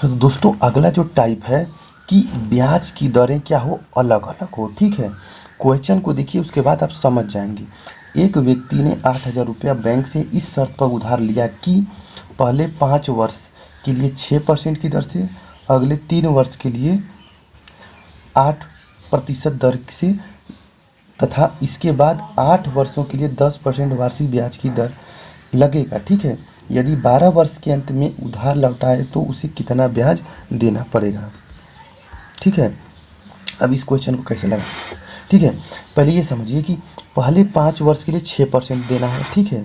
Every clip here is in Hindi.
तो दोस्तों अगला जो टाइप है कि ब्याज की दरें क्या हो, अलग अलग हो। ठीक है, क्वेश्चन को देखिए, उसके बाद आप समझ जाएंगे। एक व्यक्ति ने 8,000 रुपया बैंक से इस शर्त पर उधार लिया कि पहले 5 वर्ष के लिए 6% की दर से, अगले 3 वर्ष के लिए 8% दर से तथा इसके बाद 8 वर्षों के लिए 10% वार्षिक ब्याज की दर लगेगा। ठीक है, यदि 12 वर्ष के अंत में उधार लौटाए तो उसे कितना ब्याज देना पड़ेगा। ठीक है, अब इस क्वेश्चन को कैसे लगा। ठीक है, पहले ये समझिए कि पहले 5 वर्ष के लिए 6% देना है। ठीक है,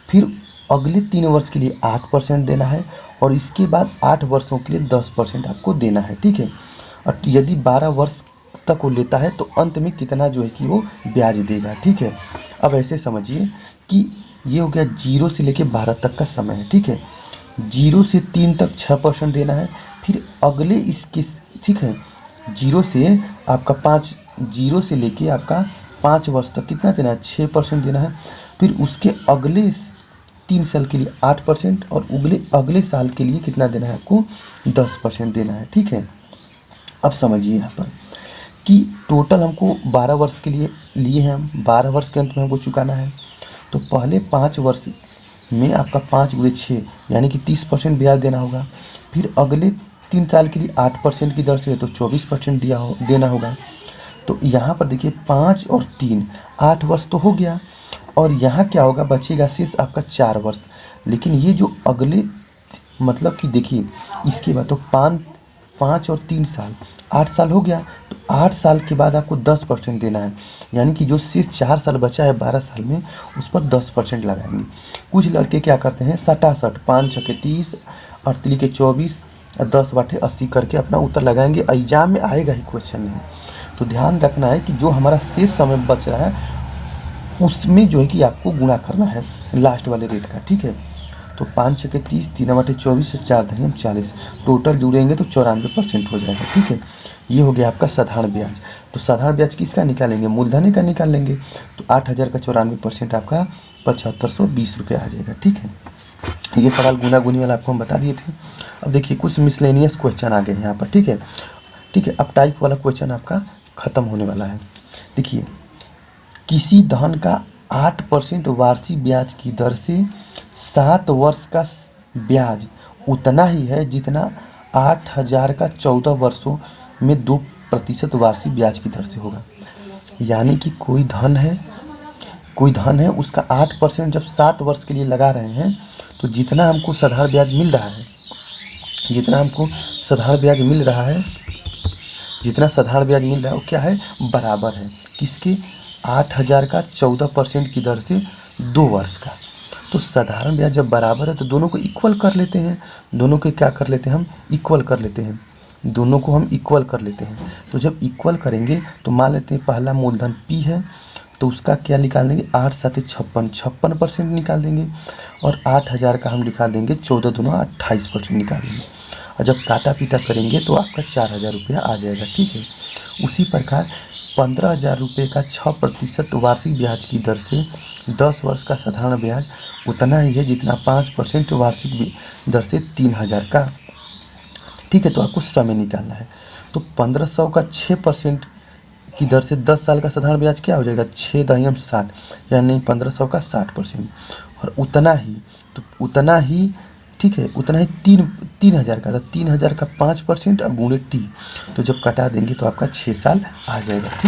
फिर अगले 3 वर्ष के लिए 8% देना है और इसके बाद 8 वर्षों के लिए 10% आपको देना है। ठीक है, और यदि 12 वर्ष तक वो लेता है तो अंत में कितना जो है कि वो ब्याज देगा। ठीक है, अब ऐसे समझिए कि ये हो गया 0 से लेके 12 तक का समय है। ठीक है, 0 से 3 तक 6% देना है। फिर अगले इसके, ठीक है, 0 से आपका 5, 0 से लेके आपका 5 वर्ष तक कितना देना है, 6% देना है। फिर उसके अगले 3 साल के लिए 8% और अगले साल के लिए कितना देना है आपको, 10% देना है। ठीक है, अब समझिए यहाँ पर कि टोटल हमको 12 वर्ष के लिए लिए हैं, हम 12 वर्ष के अंत में हमको चुकाना है। तो पहले 5 वर्ष में आपका 5 × 6 यानी कि 30% ब्याज देना होगा। फिर अगले 3 साल के लिए 8% की दर से तो 24% देना होगा। तो यहाँ पर देखिए 5 और 3 8 वर्ष तो हो गया और यहाँ क्या होगा, बचेगा शेष आपका 4 वर्ष। लेकिन ये जो अगले, मतलब कि देखिए इसके बाद तो 5 और 3 साल 8 साल हो गया। तो 8 साल के बाद आपको 10% देना है, यानी कि जो शेष 4 साल बचा है 12 साल में उस पर 10% लगाएंगे। कुछ लड़के क्या करते हैं, 67 5 6 के 30 38 के 24 और 10 बाटे 80 करके अपना उत्तर लगाएंगे। एग्जाम में आएगा ही क्वेश्चन में। तो ध्यान रखना है कि जो हमारा शेष समय बच रहा है उसमें जो है कि आपको गुणा करना है लास्ट वाले रेट का। ठीक है, तो 5 6 के 30 3 बाटे 24 4 दही 40, टोटल जुड़ेंगे तो 94% हो जाएगा। ठीक है, ये हो गया आपका साधारण ब्याज। तो साधारण ब्याज किसका निकालेंगे, मूलधन का निकाल लेंगे। तो 8,000 का 94% आपका 7520 रुपये आ जाएगा। ठीक है, ये सवाल गुना गुनी वाला आपको हम बता दिए थे। अब देखिए कुछ मिसलेनियस क्वेश्चन आ गए हैं यहाँ पर। ठीक है, ठीक है, अब टाइप वाला क्वेश्चन आपका ख़त्म होने वाला है। देखिए, किसी धन का 8% वार्षिक ब्याज की दर से 7 वर्ष का ब्याज उतना ही है जितना 8,000 का 14 वर्षों में 2% वार्षिक ब्याज की दर से होगा। यानी कि कोई धन है उसका 8% जब 7 वर्ष के लिए लगा रहे हैं तो जितना हमको साधारण ब्याज मिल रहा है, जितना साधारण ब्याज मिल रहा है वो क्या है, बराबर है किसके, 8,000 का 14% की दर से 2 वर्ष का। तो साधारण ब्याज जब बराबर है तो दोनों को इक्वल कर लेते हैं, दोनों को क्या कर लेते हैं हम, इक्वल कर लेते हैं, दोनों को हम इक्वल कर लेते हैं। तो जब इक्वल करेंगे तो मान लेते हैं पहला मूलधन P है तो उसका क्या निकाल देंगे, 8 7 56% निकाल देंगे और 8,000 का हम निकाल देंगे 14 दूना 28% निकाल देंगे। और जब काटा पीटा करेंगे तो आपका 4,000 रुपया आ जाएगा। ठीक है, उसी प्रकार 15,000 रुपये का 6% वार्षिक ब्याज की दर से 10 वर्ष का साधारण ब्याज उतना ही है जितना 5% वार्षिक दर से 3,000 का। ठीक है, तो आपको समय निकालना है। तो 1500 का 6% की दर से 10 साल का साधारण ब्याज क्या हो जाएगा, 6 दहियम 60, यानी 1500 का 60%। और उतना ही ठीक है, उतना ही 3,000 का, तो 3,000 का 5% और गुणे T, तो जब कटा देंगे तो आपका 6 साल आ जाएगा। ठीक।